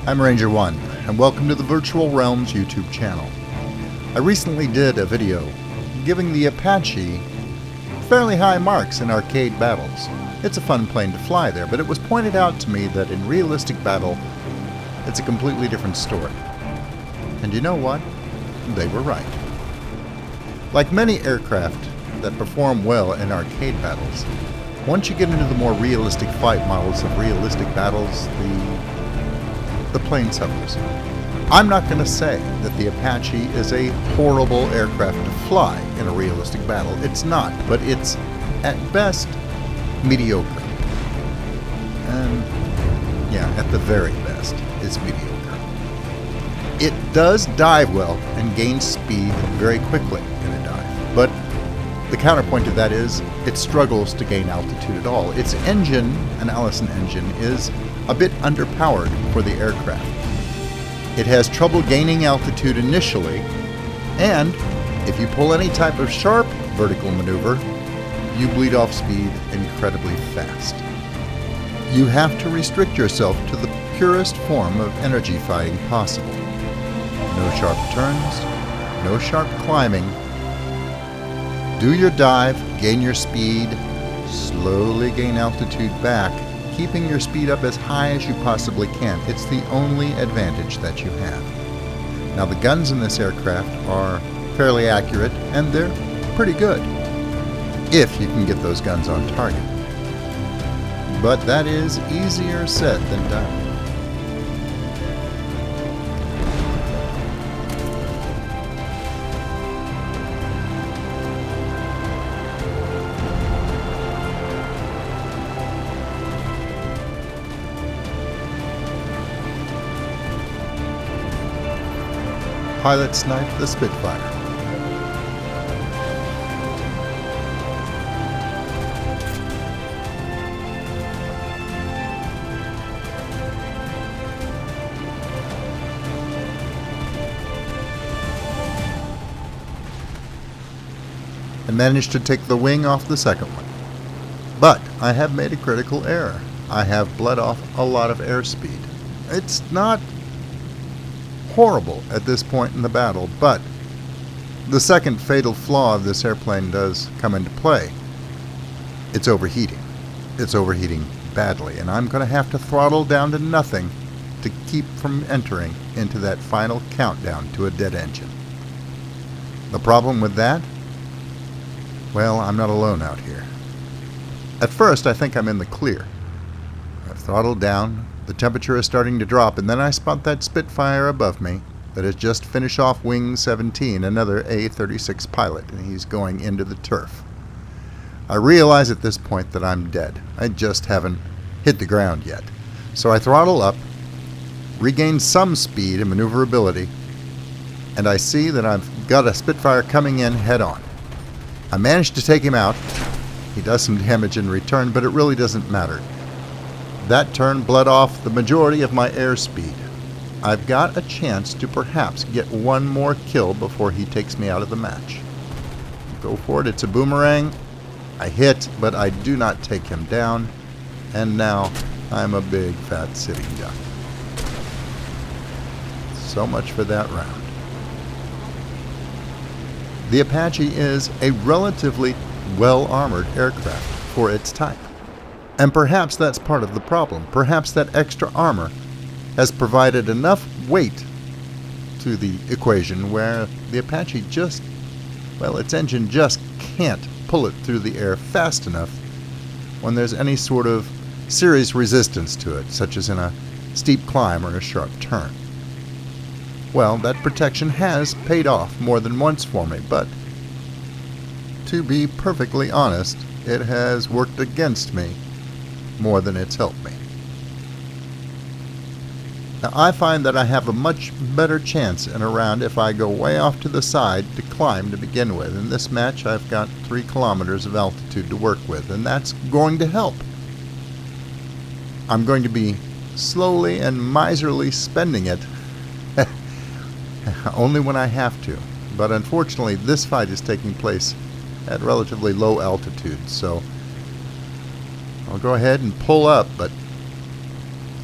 I'm Ranger 1, and welcome to the Virtual Realms YouTube channel. I recently did a video giving the Apache fairly high marks in arcade battles. It's a fun plane to fly there, but it was pointed out to me that in realistic battle, it's a completely different story. And you know what? They were right. Like many aircraft that perform well in arcade battles, once you get into the more realistic flight models of realistic battles, the plane suffers. I'm not going to say that the Apache is a horrible aircraft to fly in a realistic battle. It's not, but it's at best mediocre. And yeah, at the very best, it's mediocre. It does dive well and gains speed very quickly in a dive, but the counterpoint to that is it struggles to gain altitude at all. Its engine, an Allison engine, is a bit underpowered for the aircraft. It has trouble gaining altitude initially, and if you pull any type of sharp vertical maneuver, you bleed off speed incredibly fast. You have to restrict yourself to the purest form of energy fighting possible. No sharp turns, no sharp climbing. Do your dive, gain your speed, slowly gain altitude back, keeping your speed up as high as you possibly can. It's the only advantage that you have. Now the guns in this aircraft are fairly accurate and they're pretty good, if you can get those guns on target. But that is easier said than done. Pilot sniped the Spitfire. I managed to take the wing off the second one. But I have made a critical error. I have bled off a lot of airspeed. It's not horrible at this point in the battle, but the second fatal flaw of this airplane does come into play. It's overheating. It's overheating badly, and I'm going to have to throttle down to nothing to keep from entering into that final countdown to a dead engine. The problem with that? Well, I'm not alone out here. At first, I think I'm in the clear. I've throttled down. The temperature is starting to drop, and then I spot that Spitfire above me that has just finished off Wing 17, another A-36 pilot, and he's going into the turf. I realize at this point that I'm dead. I just haven't hit the ground yet. So I throttle up, regain some speed and maneuverability, and I see that I've got a Spitfire coming in head-on. I managed to take him out. He does some damage in return, but it really doesn't matter. That turn bled off the majority of my airspeed. I've got a chance to perhaps get one more kill before he takes me out of the match. Go for it. It's a boomerang. I hit, but I do not take him down. And now I'm a big fat sitting duck. So much for that round. The Apache is a relatively well-armored aircraft for its type. And perhaps that's part of the problem. Perhaps that extra armor has provided enough weight to the equation where the Apache just, well, its engine just can't pull it through the air fast enough when there's any sort of serious resistance to it, such as in a steep climb or a sharp turn. Well, that protection has paid off more than once for me, but to be perfectly honest, it has worked against me more than it's helped me. Now, I find that I have a much better chance in a round if I go way off to the side to climb to begin with. In this match, I've got 3 kilometers of altitude to work with, and that's going to help. I'm going to be slowly and miserly spending it only when I have to. But unfortunately, this fight is taking place at relatively low altitude, so I'll go ahead and pull up, but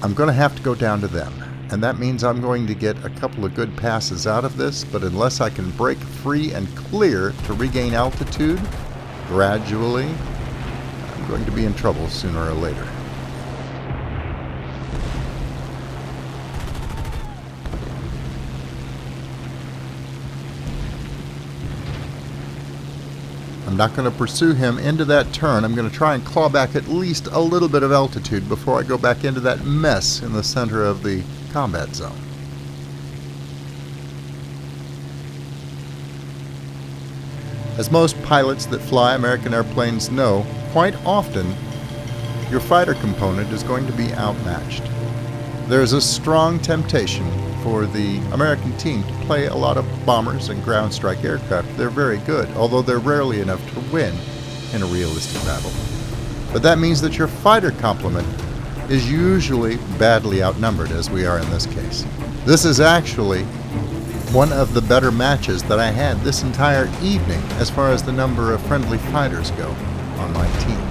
I'm going to have to go down to them. and that means I'm going to get a couple of good passes out of this, but unless I can break free and clear to regain altitude gradually, I'm going to be in trouble sooner or later. I'm not going to pursue him into that turn. I'm going to try and claw back at least a little bit of altitude before I go back into that mess in the center of the combat zone. As most pilots that fly American airplanes know, quite often your fighter component is going to be outmatched. There's a strong temptation for the American team to play a lot of bombers and ground strike aircraft. They're very good, although they're rarely enough to win in a realistic battle. But that means that your fighter complement is usually badly outnumbered, as we are in this case. This is actually one of the better matches that I had this entire evening as far as the number of friendly fighters go on my team.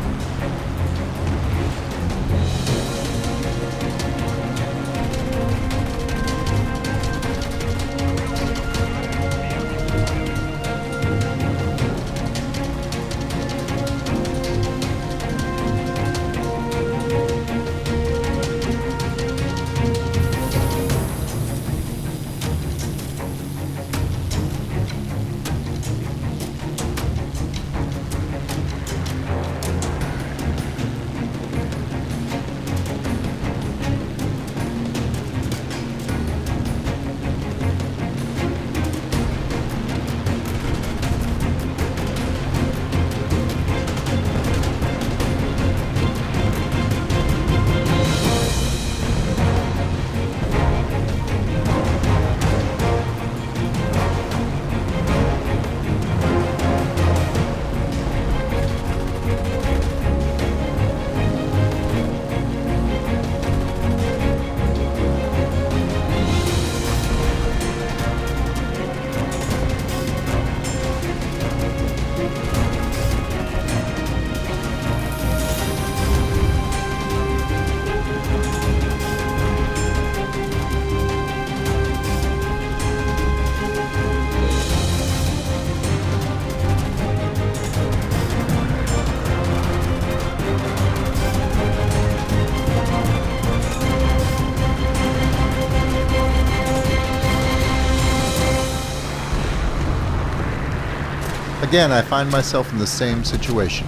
Again, I find myself in the same situation.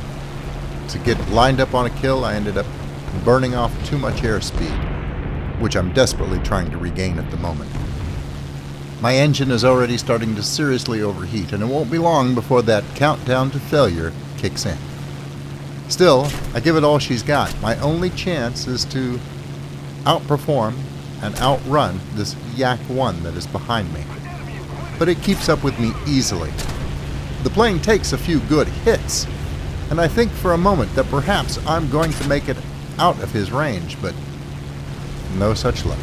To get lined up on a kill, I ended up burning off too much airspeed, which I'm desperately trying to regain at the moment. My engine is already starting to seriously overheat, and it won't be long before that countdown to failure kicks in. Still, I give it all she's got. My only chance is to outperform and outrun this Yak 1 that is behind me. But it keeps up with me easily. The plane takes a few good hits, and I think for a moment that perhaps I'm going to make it out of his range, but no such luck.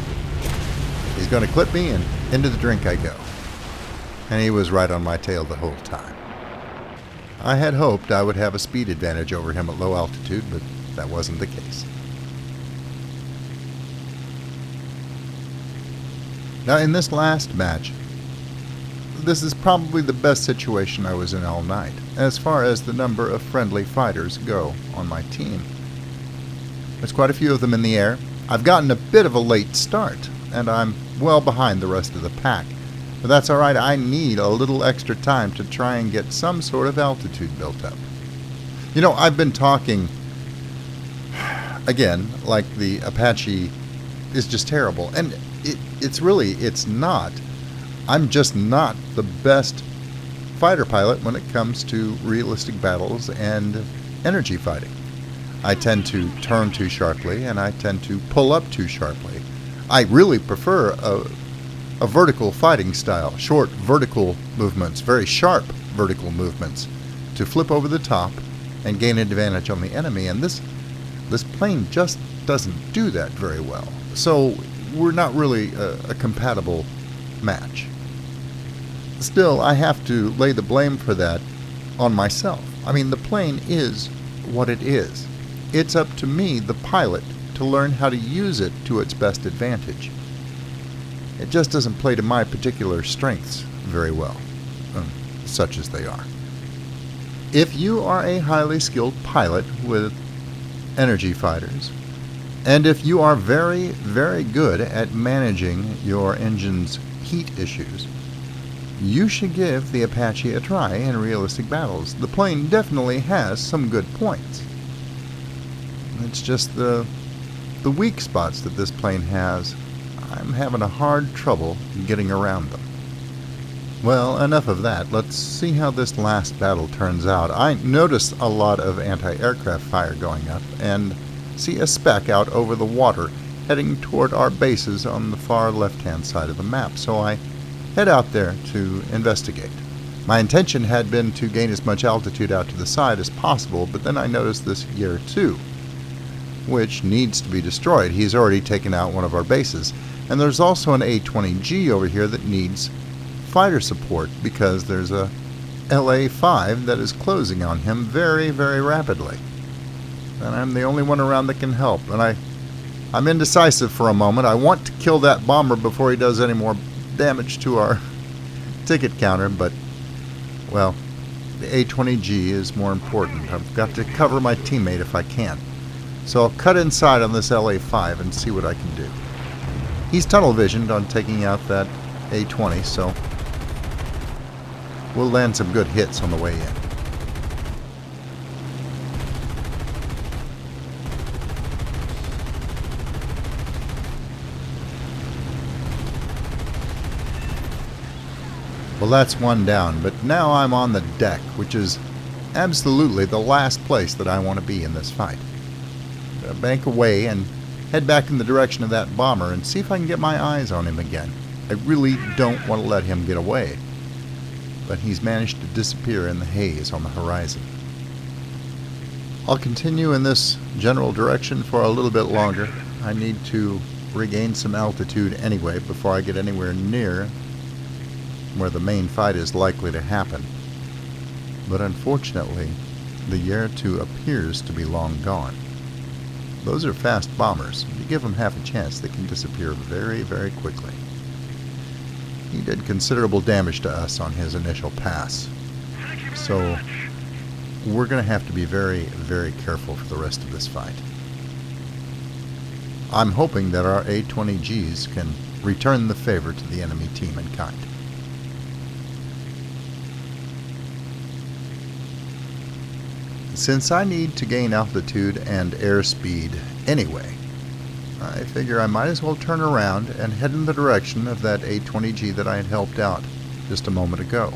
He's going to clip me, and into the drink I go. And he was right on my tail the whole time. I had hoped I would have a speed advantage over him at low altitude, but that wasn't the case. Now, in this last match, this is probably the best situation I was in all night, as far as the number of friendly fighters go on my team. There's quite a few of them in the air. I've gotten a bit of a late start, and I'm well behind the rest of the pack. But that's alright, I need a little extra time to try and get some sort of altitude built up. You know, I've been talking, again, like the Apache is just terrible, and it's not. I'm just not the best fighter pilot when it comes to realistic battles and energy fighting. I tend to turn too sharply, and I tend to pull up too sharply. I really prefer a vertical fighting style, short vertical movements, very sharp vertical movements, to flip over the top and gain an advantage on the enemy, and this plane just doesn't do that very well. So we're not really a compatible match. Still, I have to lay the blame for that on myself. I mean, the plane is what it is. It's up to me, the pilot, to learn how to use it to its best advantage. It just doesn't play to my particular strengths very well, such as they are. If you are a highly skilled pilot with energy fighters, and if you are very, very good at managing your engine's heat issues, you should give the Apache a try in realistic battles. The plane definitely has some good points. It's just the weak spots that this plane has. I'm having a hard trouble getting around them. Well, enough of that. Let's see how this last battle turns out. I noticed a lot of anti-aircraft fire going up and see a speck out over the water heading toward our bases on the far left-hand side of the map, so I head out there to investigate. My intention had been to gain as much altitude out to the side as possible, but then I noticed this Year 2, which needs to be destroyed. He's already taken out one of our bases. And there's also an A-20G over here that needs fighter support because there's a LA-5 that is closing on him very, very rapidly. And I'm the only one around that can help. And I'm indecisive for a moment. I want to kill that bomber before he does any more damage to our ticket counter, but, well, the A-20G is more important. I've got to cover my teammate if I can. So I'll cut inside on this LA-5 and see what I can do. He's tunnel visioned on taking out that A-20, so we'll land some good hits on the way in. Well, that's one down, but now I'm on the deck, which is absolutely the last place that I want to be in this fight. Bank away and head back in the direction of that bomber and see if I can get my eyes on him again. I really don't want to let him get away, but he's managed to disappear in the haze on the horizon. I'll continue in this general direction for a little bit longer. I need to regain some altitude anyway before I get anywhere near where the main fight is likely to happen. But unfortunately, the Year 2 appears to be long gone. Those are fast bombers. If you give them half a chance, they can disappear very, very quickly. He did considerable damage to us on his initial pass. So we're going to have to be very, very careful for the rest of this fight. I'm hoping that our A-20Gs can return the favor to the enemy team in kind. Since I need to gain altitude and airspeed anyway, I figure I might as well turn around and head in the direction of that A-20G that I had helped out just a moment ago.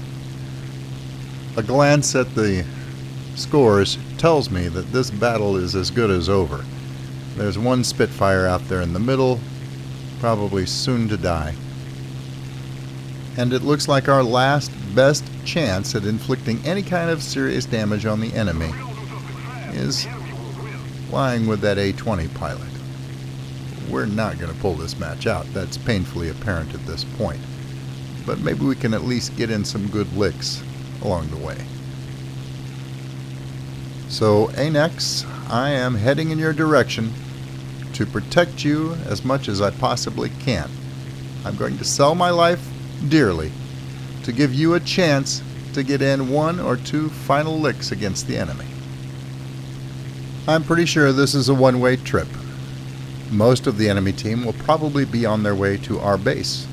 A glance at the scores tells me that this battle is as good as over. There's one Spitfire out there in the middle, probably soon to die. And it looks like our last best chance at inflicting any kind of serious damage on the enemy is lying with that A-20 pilot. We're not going to pull this match out. That's painfully apparent at this point. But maybe we can at least get in some good licks along the way. So, ANEX, I am heading in your direction to protect you as much as I possibly can. I'm going to sell my life dearly to give you a chance to get in one or two final licks against the enemy. I'm pretty sure this is a one-way trip. Most of the enemy team will probably be on their way to our base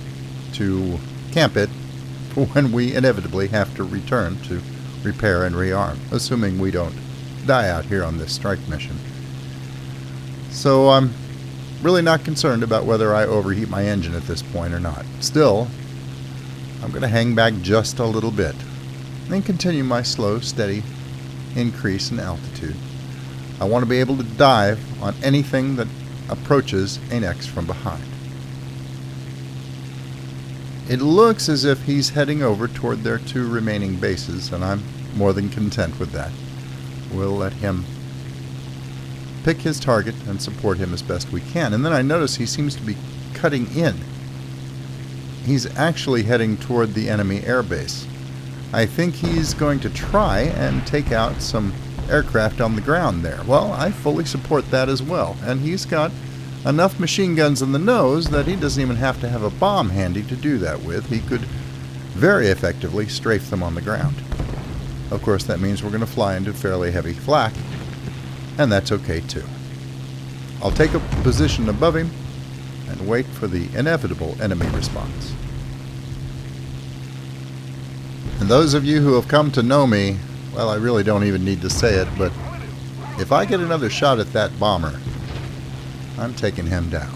to camp it for when we inevitably have to return to repair and rearm, assuming we don't die out here on this strike mission. So I'm really not concerned about whether I overheat my engine at this point or not. Still, I'm going to hang back just a little bit and continue my slow, steady increase in altitude. I want to be able to dive on anything that approaches ANEX from behind. It looks as if he's heading over toward their two remaining bases, and I'm more than content with that. We'll let him pick his target and support him as best we can. And then I notice he seems to be cutting in. He's actually heading toward the enemy airbase. I think he's going to try and take out some aircraft on the ground there. Well, I fully support that as well. And he's got enough machine guns in the nose that he doesn't even have to have a bomb handy to do that with. He could very effectively strafe them on the ground. Of course, that means we're going to fly into fairly heavy flak, and that's okay too. I'll take a position above him and wait for the inevitable enemy response. And those of you who have come to know me, well, I really don't even need to say it, but if I get another shot at that bomber, I'm taking him down.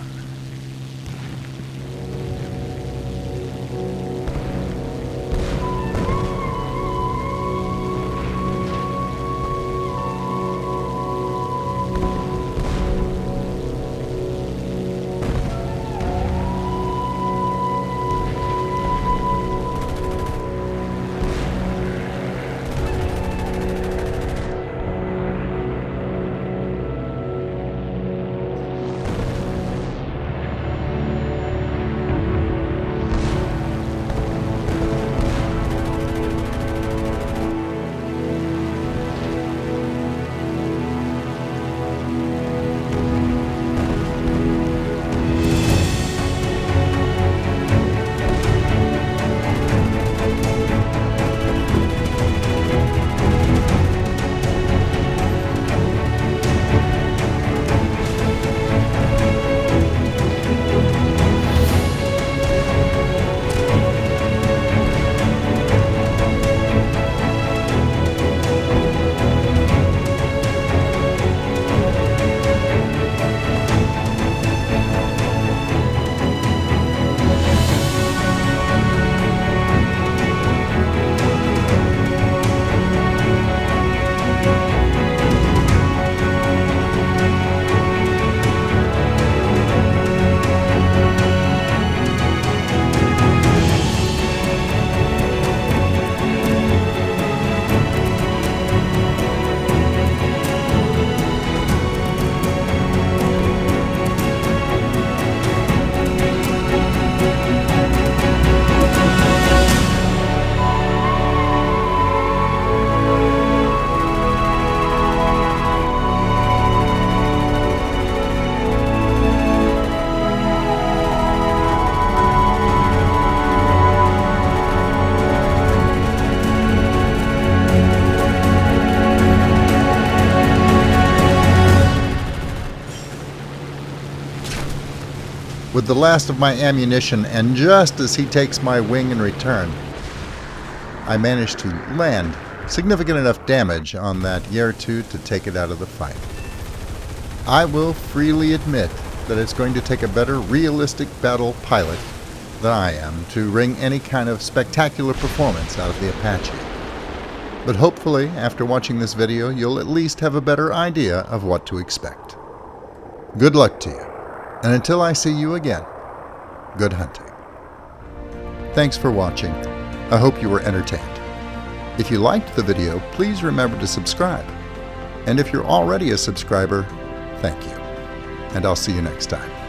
With the last of my ammunition, and just as he takes my wing in return, I managed to land significant enough damage on that Yer-2 to take it out of the fight. I will freely admit that it's going to take a better realistic battle pilot than I am to wring any kind of spectacular performance out of the Apache. But hopefully, after watching this video, you'll at least have a better idea of what to expect. Good luck to you. And until I see you again, good hunting. Thanks for watching. I hope you were entertained. If you liked the video, please remember to subscribe. And if you're already a subscriber, thank you. And I'll see you next time.